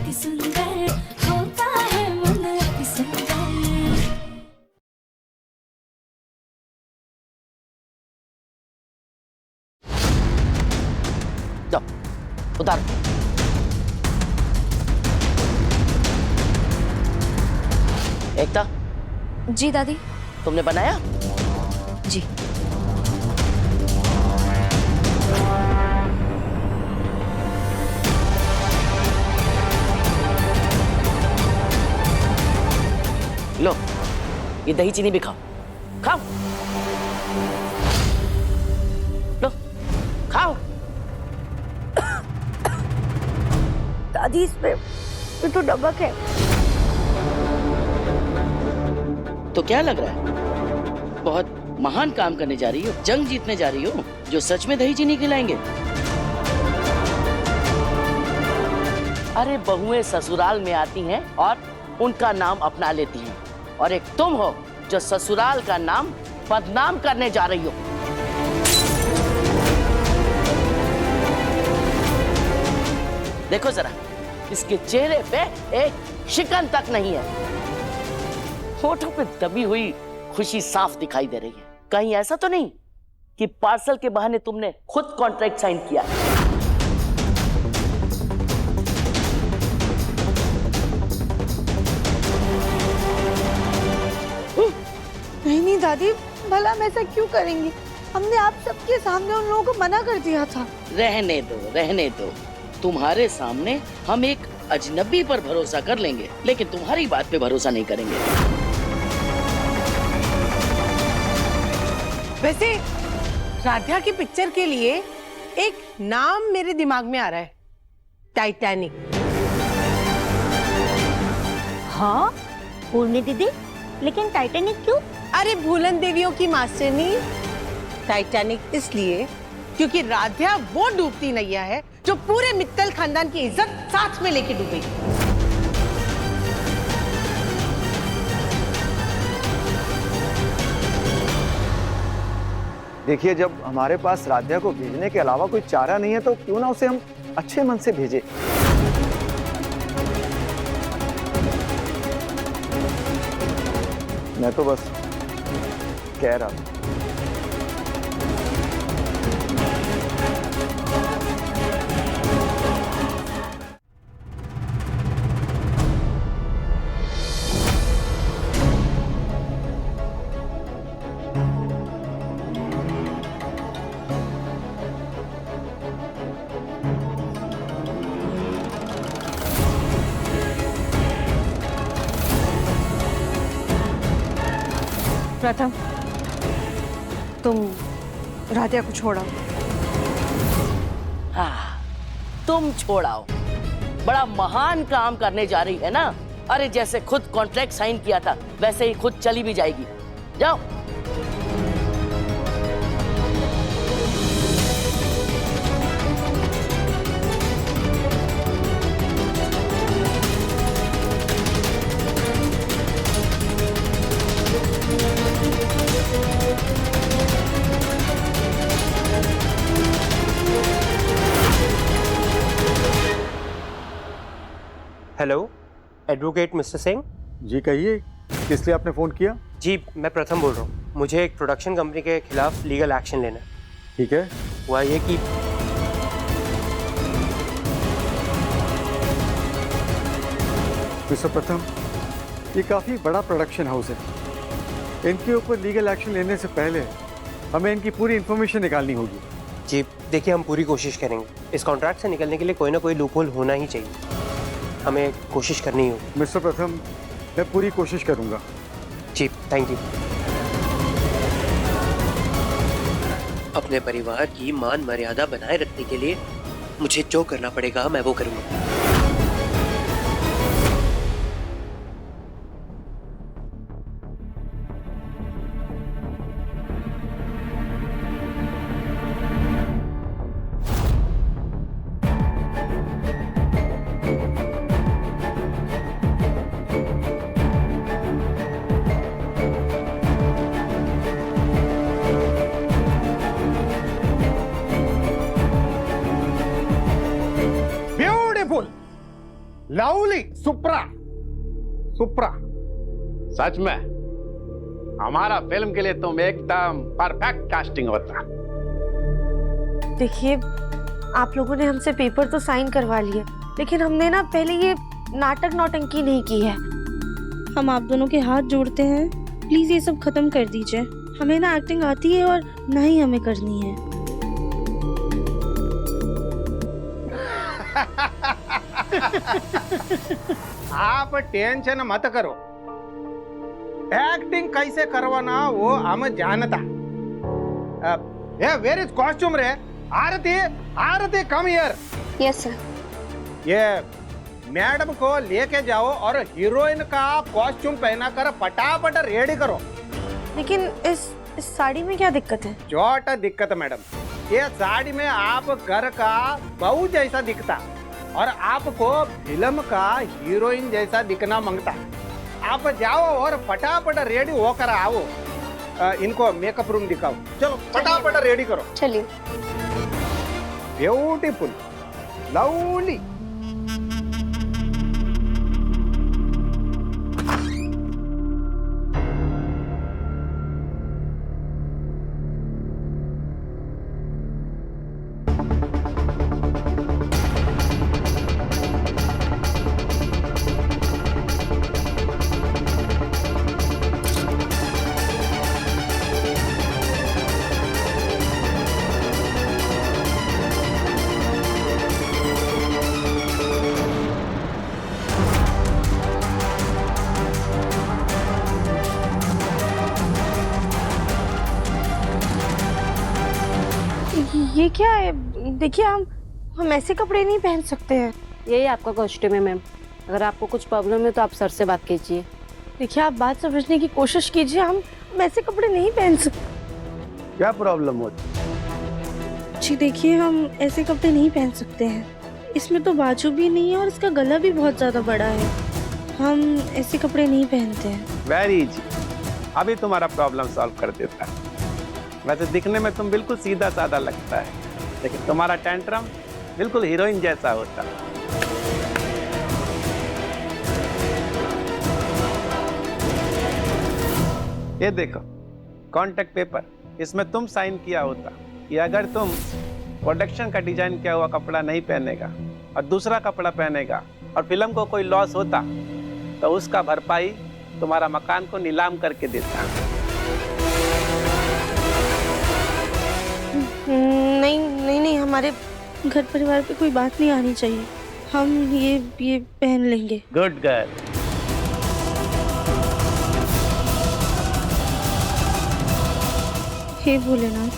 अति सुंदर होता है मन अति सुंदर। जाओ उतार। एकता। जी दादी। तुमने बनाया? जी। लो ये दही चीनी भी खाओ, खाओ, लो खाओ। दादी इसमें तो नमक है। तो क्या लग रहा है बहुत महान काम करने जा रही हो, जंग जीतने जा रही हो, जो सच में दही चीनी खिलाएंगे? अरे बहुएं ससुराल में आती हैं और उनका नाम अपना लेती हैं, और एक तुम हो जो ससुराल का नाम बदनाम करने जा रही हो। देखो जरा, इसके चेहरे पे एक शिकन तक नहीं है, होठों पे दबी हुई खुशी साफ दिखाई दे रही है। कहीं ऐसा तो नहीं कि पार्सल के बहाने तुमने खुद कॉन्ट्रैक्ट साइन किया? नहीं दादी, भला हम ऐसा क्यों करेंगे? हमने आप सबके सामने उन लोगों को मना कर दिया था। रहने दो, रहने दो। तुम्हारे सामने हम एक अजनबी पर भरोसा कर लेंगे, लेकिन तुम्हारी बात पे भरोसा नहीं करेंगे। वैसे राध्या की पिक्चर के लिए एक नाम मेरे दिमाग में आ रहा है, टाइटैनिक। हाँ पूर्णी दीदी, लेकिन टाइटैनिक क्यों? अरे भूलन देवियों की मास्टरनी, टाइटैनिक इसलिए क्योंकि राध्या वो डूबती नैया है जो पूरे मित्तल खानदान की इज्जत साथ में लेके डूबेगी। देखिए, जब हमारे पास राध्या को भेजने के अलावा कोई चारा नहीं है तो क्यों ना उसे हम अच्छे मन से भेजें। मैं तो बस कह रहा था। प्रथम, तुम राधिया को छोड़ो। हाँ, तुम छोड़ाओ। बड़ा महान काम करने जा रही है ना। अरे जैसे खुद कॉन्ट्रैक्ट साइन किया था वैसे ही खुद चली भी जाएगी। जाओ। Hello, advocate mister Singh. जी कहिए, किस लिए आपने फोन किया? जी मैं प्रथम बोल रहा हूँ। मुझे एक प्रोडक्शन कंपनी के खिलाफ लीगल एक्शन लेना है। ठीक है। हुआ ये कि मिस्टर प्रथम, ये काफी बड़ा प्रोडक्शन हाउस है। इनके ऊपर लीगल एक्शन लेने से पहले हमें इनकी पूरी इंफॉर्मेशन निकालनी होगी। जी देखिए, हम पूरी कोशिश करेंगे। इस कॉन्ट्रैक्ट से निकलने के लिए कोई ना कोई लूपहोल होना ही चाहिए। हमें कोशिश करनी होगी। मिस्टर प्रथम, मैं पूरी कोशिश करूंगा। जी थैंक यू। अपने परिवार की मान मर्यादा बनाए रखने के लिए मुझे जो करना पड़ेगा मैं वो करूंगा। लवली सुप्रा सुप्रा सच में हमारा फिल्म के लिए तुम एकदम परफेक्ट कास्टिंग होता। देखिए, आप लोगों ने हमसे पेपर तो साइन करवा लिए, लेकिन हमने ना पहले ये नाटक नौटंकी नहीं की है। हम आप दोनों के हाथ जोड़ते हैं, प्लीज ये सब खत्म कर दीजिए। हमें ना एक्टिंग आती है और ना ही हमें करनी है। आप टेंशन मत करो, एक्टिंग कैसे करवाना वो हम जानता। वेयर इज कॉस्ट्यूम रे? आरती, आरती कम हियर। Yes sir. ये मैडम को लेके जाओ और हीरोइन का कॉस्ट्यूम पहना कर फटाफट रेडी करो। लेकिन इस साड़ी में क्या दिक्कत है? छोटा दिक्कत मैडम, ये साड़ी में आप घर का बहू जैसा दिखता और आपको फिल्म का हीरोइन जैसा दिखना मांगता। आप जाओ और फटाफट रेडी होकर आओ। इनको मेकअप रूम दिखाओ, चलो फटाफट रेडी करो। चलिए। Beautiful, lovely. ये क्या है? देखिए, हम ऐसे कपड़े नहीं पहन सकते हैं। यही आपका कॉस्ट्यूम है मैम। अगर आपको कुछ प्रॉब्लम है तो आप सर से बात कीजिए। देखिए, आप बात समझने की कोशिश कीजिए। हम ऐसे कपड़े नहीं पहन सकते। क्या प्रॉब्लम होती? जी देखिए, हम ऐसे कपड़े नहीं पहन सकते हैं। इसमें तो बाजू भी नहीं है और इसका गला भी बहुत ज्यादा बड़ा है। हम ऐसे कपड़े नहीं पहनते हैं। वेरी इजी, अभी तुम्हारा प्रॉब्लम सॉल्व कर देता है। वैसे दिखने में तुम बिल्कुल सीधा साधा लगता है, लेकिन तुम्हारा टेंट्रम बिल्कुल हीरोइन जैसा होता है। ये देखो कॉन्ट्रैक्ट पेपर, इसमें तुम साइन किया होता कि अगर तुम प्रोडक्शन का डिजाइन किया हुआ कपड़ा नहीं पहनेगा और दूसरा कपड़ा पहनेगा और फिल्म को कोई लॉस होता तो उसका भरपाई तुम्हारा मकान को नीलाम करके देता। नहीं, हमारे घर परिवार पे कोई बात नहीं आनी चाहिए। हम ये पहन लेंगे। Good girl. हे भोलेनाथ,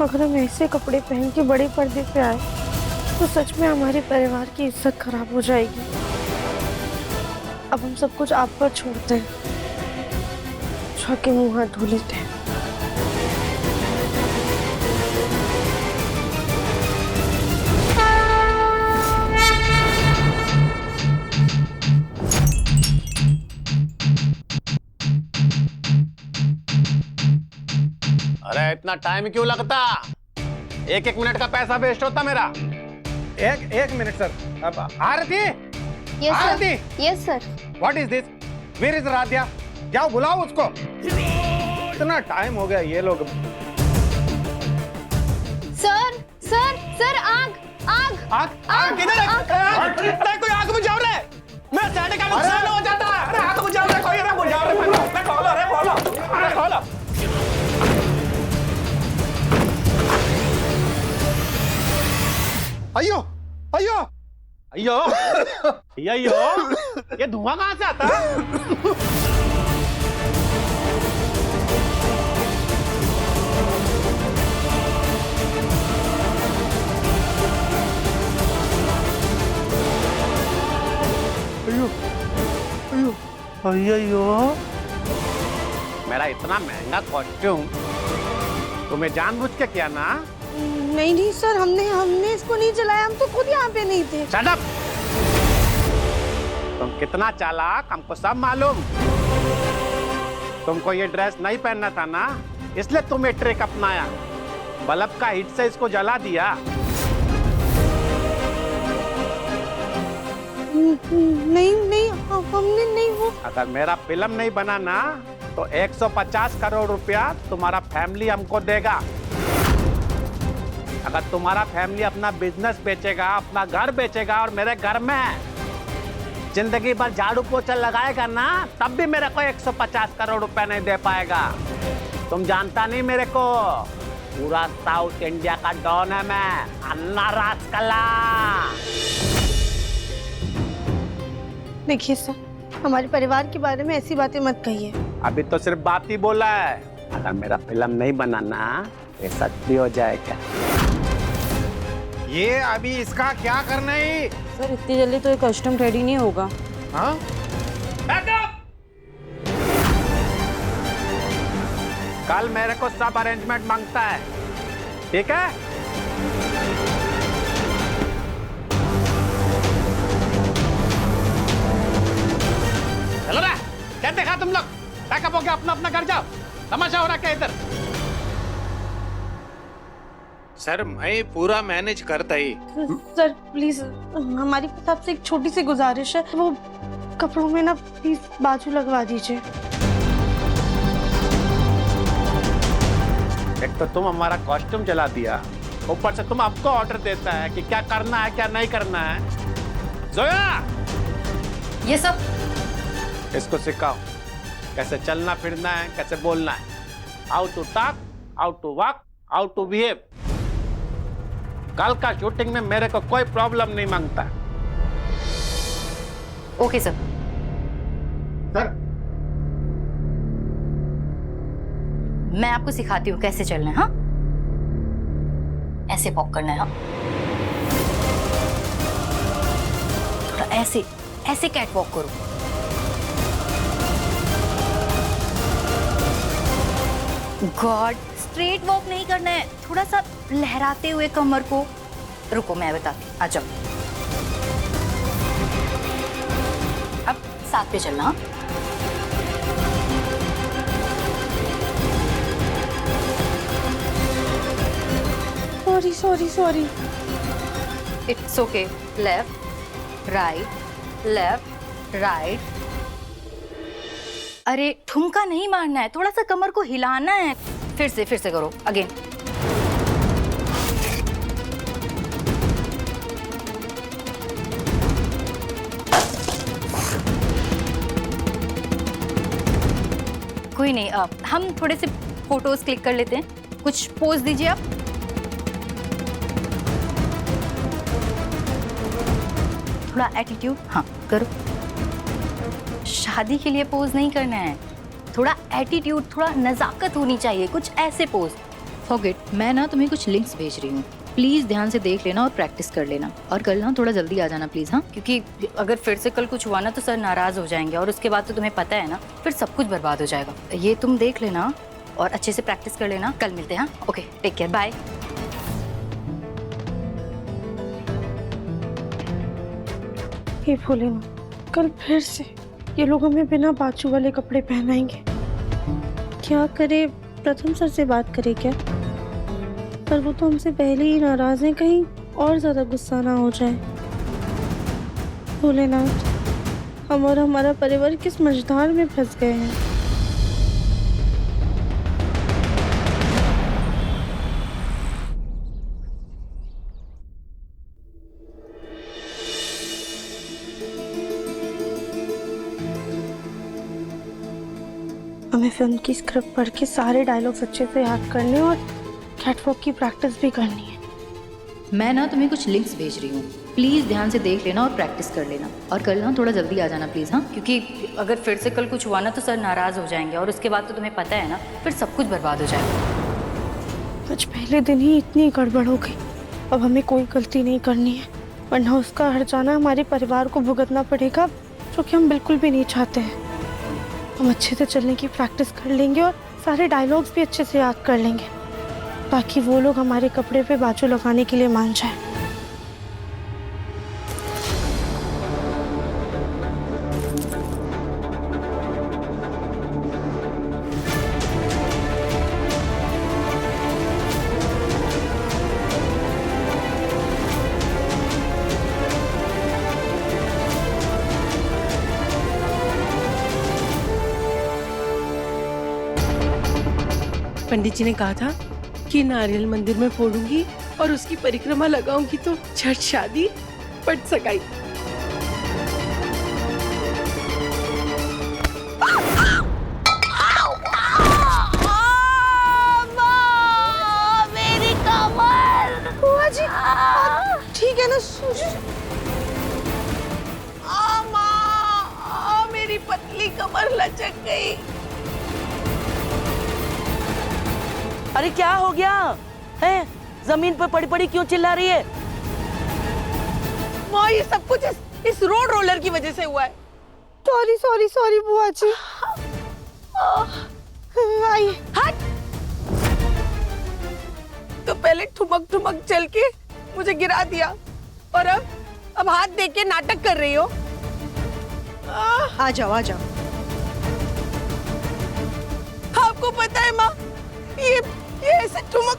अगर हम ऐसे कपड़े पहन के बड़े पर्दे पे आए तो सच में हमारे परिवार की इज्जत खराब हो जाएगी। अब हम सब कुछ आप पर छोड़ते हैं, जाके मुंह हाथ धो लेते हैं। अरे इतना टाइम क्यों लगता? एक एक मिनट का पैसा वेस्ट होता मेरा। एक मिनट सर। अब Aarti, Aarti, yes sir. What is this? Where is Radhya? जाओ बुलाओ उसको। इतना टाइम हो गया ये लोग। सर, आग आग आग आग किधर है? अरे कोई आग बुझाओ रे। मैं साइड का नुकसान हो जाता है। अरे आग बुझाओ रे, कोई रे बुझाओ रे। मैं खोलो रे, खोलो। अरे खोलो। अयो अयो अयो अयो, ये धुआं कहाँ से आता है? अयो अयो अयो, मेरा इतना महंगा कॉस्ट्यूम तुम्हें जानबूझ के किया ना? नहीं सर, हमने इसको नहीं चलाया। हम तो खुद यहाँ पे नहीं थे। Shut up! तुम कितना चालाक हमको सब मालूम। तुमको ये ड्रेस नहीं पहनना था ना, इसलिए तुम ये ट्रिक अपनाया। बल्ब का हीट से इसको जला दिया। नहीं नहीं, हमने नहीं वो। अगर मेरा फिल्म नहीं बना ना तो 150 करोड़ रुपया तुम्हारा फैमिली हमको देगा। अगर तुम्हारा फैमिली अपना बिजनेस बेचेगा, अपना घर बेचेगा और मेरे घर में जिंदगी भर झाड़ू पोछा लगाएगा ना, तब भी मेरे को 150 करोड़ रुपया नहीं दे पाएगा। तुम जानता नहीं मेरे को, पूरा साउथ इंडिया का डॉन है मैं, अन्ना राजकला। देखिए सर, हमारे परिवार के बारे में ऐसी बातें मत कहिए। अभी तो सिर्फ बात ही बोला है, अगर मेरा फिल्म नहीं बनाना ये सच भी हो जाएगा। ये अभी इसका क्या करना है? सर इतनी जल्दी तो ये कस्टम रेडी नहीं होगा। हाँ? कल मेरे को सब अरेंजमेंट मांगता है, ठीक है? चलो ना, क्या देखा तुम लोग? पैकअप हो गया, अपना अपना घर जाओ। तमाशा हो रहा क्या इधर? सर मैं पूरा मैनेज करता ही। सर प्लीज, हमारी आपसे एक छोटी सी गुजारिश है, वो कपड़ों में ना प्लीज बाजू लगवा दीजिए। एक तो तुम हमारा कॉस्ट्यूम जला दिया, ऊपर से तुम आपको ऑर्डर देता है कि क्या करना है क्या नहीं करना है। जोया, ये सब इसको सिखाओ कैसे चलना फिरना है, कैसे बोलना है, how to talk, how to walk, how to behave. कल का शूटिंग में मेरे को कोई प्रॉब्लम नहीं मांगता। Okay sir. मैं आपको सिखाती हूँ कैसे चलना है। हाँ, ऐसे वॉक करना है। हाँ, थोड़ा ऐसे ऐसे कैट वॉक करो। गॉड, स्ट्रेट वॉक नहीं करना है, थोड़ा सा लहराते हुए कमर को। रुको मैं बताती हूँ, आ जाओ। अब साथ पे चलना। Sorry sorry sorry. It's okay. Left right, left right. अरे ठुमका नहीं मारना है, थोड़ा सा कमर को हिलाना है। फिर से करो, अगेन। कोई नहीं, हम थोड़े से फोटोज क्लिक कर लेते हैं। कुछ पोज दीजिए आप। थोड़ा एटीट्यूड, हाँ करो। शादी के लिए पोज नहीं करना है, थोड़ा एटीट्यूड, थोड़ा नजाकत होनी चाहिए, कुछ ऐसे पोज। फॉरगेट, मैं ना तुम्हें कुछ लिंक्स भेज रही हूँ, प्लीज ध्यान से देख लेना और प्रैक्टिस कर लेना। और कल ना थोड़ा जल्दी आ जाना प्लीज। हाँ, क्योंकि अगर फिर से कल कुछ हुआ ना तो सर नाराज हो जाएंगे, और उसके बाद तो तुम्हें पता है ना, फिर सब कुछ बर्बाद हो जाएगा। ये तुम देख लेना और अच्छे से प्रैक्टिस कर लेना। कल मिलते हैं। हाँ, ओके, टेक केयर, बाय। हे भोलेनाथ, कल फिर से ये लोग हमें बिना बाजू वाले कपड़े पहनाएंगे। क्या करे, प्रथम सर से बात करे क्या? पर वो तो हमसे पहले ही नाराज हैं, कहीं और ज्यादा गुस्सा ना हो जाए। भोलेनाथ, हम और हमारा परिवार किस मझधार में फंस गए हैं। हमें फिल्म की स्क्रिप्ट पढ़ के सारे डायलॉग्स अच्छे से याद करने और कैटवॉक की प्रैक्टिस भी करनी है। मैं ना तुम्हें कुछ लिंक्स भेज रही हूँ, प्लीज ध्यान से देख लेना और प्रैक्टिस कर लेना। और कल ना थोड़ा जल्दी आ जाना प्लीज। हाँ, क्योंकि अगर फिर से कल कुछ हुआ ना तो सर नाराज हो जाएंगे, और उसके बाद तो तुम्हें पता है ना, फिर सब कुछ बर्बाद हो जाएगा। आज पहले दिन ही इतनी गड़बड़ हो गई, अब हमें कोई गलती नहीं करनी है, वरना उसका हट जाना हमारे परिवार को भुगतना पड़ेगा, जो कि हम बिल्कुल भी नहीं चाहते हैं। हम अच्छे से चलने की प्रैक्टिस कर लेंगे और सारे डायलॉग्स भी अच्छे से याद कर लेंगे, ताकि वो लोग हमारे कपड़े पे बाजू लगाने के लिए मान जाए। पंडित जी ने कहा था कि नारियल मंदिर में फोड़ूंगी और उसकी परिक्रमा लगाऊंगी तो झट शादी पट सगाई। मेरी कमर। बुआ जी ठीक है ना? मेरी पतली कमर लचक गई। अरे क्या हो गया है? जमीन पर पड़ी पड़ी क्यों चिल्ला रही है? माँ ये सब कुछ इस रोड रोलर की वजह से हुआ है। सॉरी सॉरी सॉरी बुआ जी। आइए। हट। तो पहले ठुमक ठुमक चल के मुझे गिरा दिया और अब हाथ दे के नाटक कर रही हो। आ जाओ आ जाओ। आपको पता है माँ, ये ऐसे ठुमक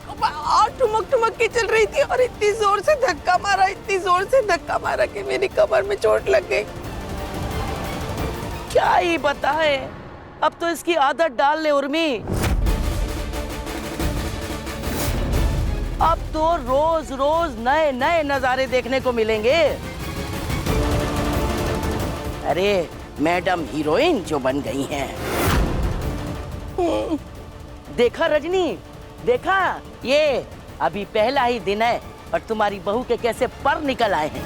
ठुमक के चल रही थी और इतनी जोर से धक्का मारा कि मेरी कमर में चोट लग गई। क्या ही बताए, अब तो इसकी आदत डाल ले उर्मी। अब तो रोज रोज नए नए नजारे देखने को मिलेंगे। अरे मैडम हीरोइन जो बन गई हैं। देखा रजनी, देखा, ये अभी पहला ही दिन है और तुम्हारी बहू के कैसे पर निकल आए हैं।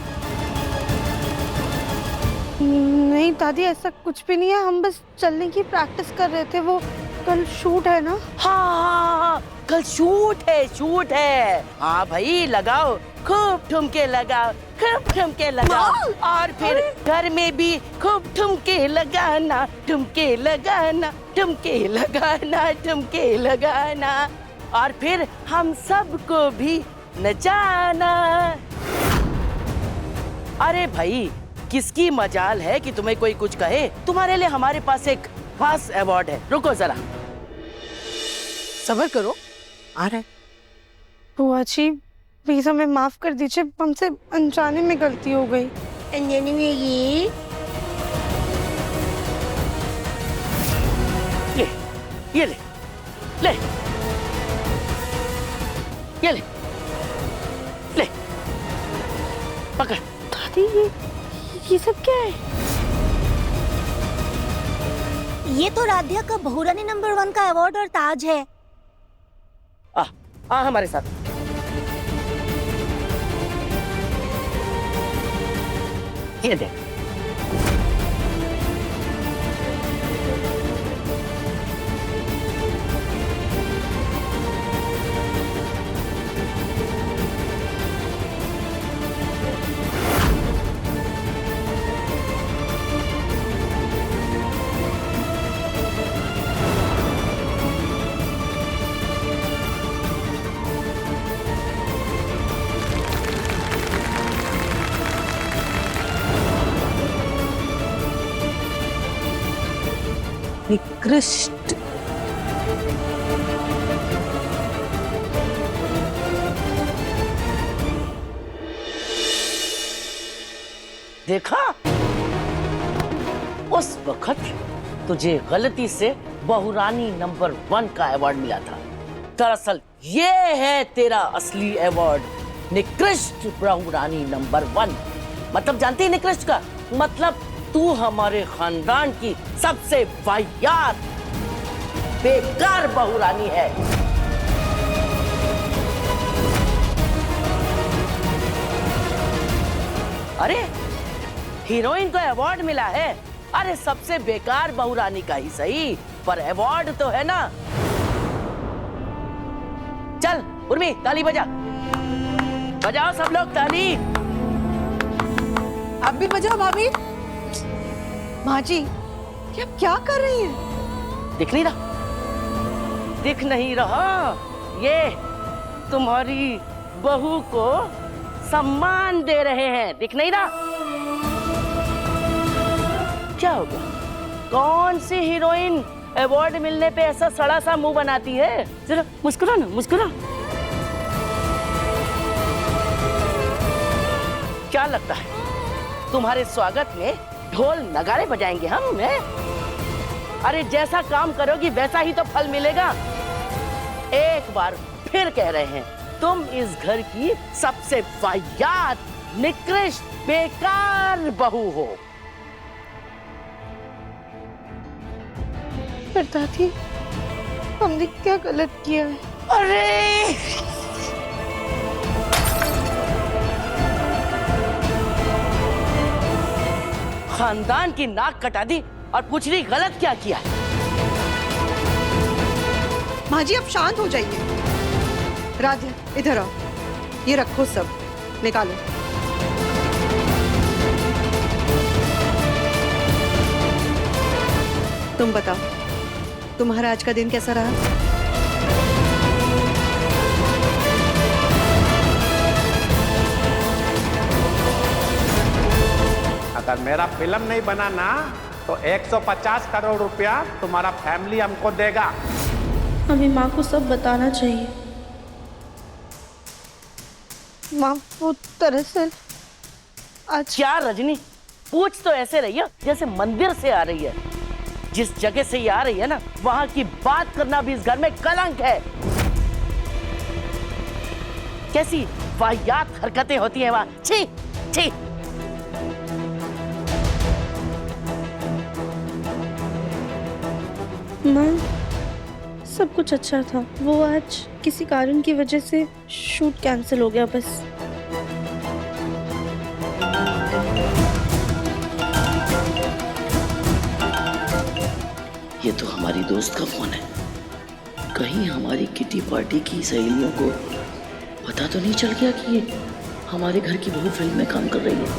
नहीं दादी ऐसा कुछ भी नहीं है, हम बस चलने की प्रैक्टिस कर रहे थे। वो कल शूट है ना? हाँ, कल शूट है। हाँ भाई लगाओ, खूब ठुमके लगाओ, खूब ठुमके लगाओ और फिर घर में भी खूब ठुमके लगाना, ठुमके लगाना, ठुमके लगाना, ठुमके लगाना और फिर हम सबको भी नचाना। अरे भाई किसकी मजाल है कि तुम्हें कोई कुछ कहे? तुम्हारे लिए हमारे पास एक खास अवार्ड है। रुको जरा, सब्र करो, आ रहा है। बुआ जी प्लीज हमें माफ कर दीजिए, हमसे अनजाने में गलती हो गई। अंजनी में ये ले ले ये ले पकड़। दादी ये सब क्या है? ये तो राध्या का बहुरानी नंबर 1 का अवार्ड और ताज है। आ हमारे साथ। ये देख, निकृष्ट। देखा, उस वक्त तुझे गलती से बहुरानी नंबर 1 का अवार्ड मिला था। दरअसल ये है तेरा असली अवार्ड, निकृष्ट बहुरानी नंबर 1। मतलब जानते हैं निकृष्ट का मतलब? तू हमारे खानदान की सबसे वाहियात बेकार बहुरानी है। अरे हीरोइन को अवार्ड मिला है, अरे सबसे बेकार बहुरानी का ही सही, पर अवार्ड तो है ना। चल उर्मी ताली बजा, बजाओ सब लोग ताली। आप भी बजाओ भाभी। माँ जी ये आप क्या कर रही हैं? दिख नहीं रहा? दिख नहीं रहा? ये तुम्हारी बहू को सम्मान दे रहे हैं, दिख नहीं रहा? क्या हो गया? कौन सी हीरोइन अवार्ड मिलने पे ऐसा सड़ा सा मुंह बनाती है? जरा मुस्कुरा ना, मुस्कुरा। क्या लगता है तुम्हारे स्वागत में ढोल नगाड़े बजाएंगे हम? हैं? अरे जैसा काम करोगी वैसा ही तो फल मिलेगा। एक बार फिर कह रहे हैं, तुम इस घर की सबसे वाहियात, निकृष्ट, बेकार बहू हो। पर दादी, हमने क्या गलत किया है? अरे खानदान की नाक कटा दी और पूछ रही गलत क्या किया है? माँ जी अब शांत हो जाइए। राधे इधर आओ, ये रखो सब, निकालो। तुम बताओ, तुम्हारा आज का दिन कैसा रहा? अगर मेरा फिल्म नहीं बना ना तो 150 करोड़ रुपया तुम्हारा फैमिली हमको देगा। हमें माँ को सब बताना चाहिए। माँ, वो दरअसल आज क्या रजनी, पूछ तो ऐसे रही है जैसे मंदिर से आ रही है। जिस जगह से ये आ रही है ना, वहां की बात करना भी इस घर में कलंक है। कैसी वाहियात हरकतें होती हैं वहां, छी छी। माँ, सब कुछ अच्छा था। वो आज किसी कारण की वजह से शूट कैंसिल हो गया बस। ये तो हमारी दोस्त का फोन है। कहीं हमारी किटी पार्टी की सहेलियों को पता तो नहीं चल गया कि ये हमारे घर की बहू फिल्म में काम कर रही है।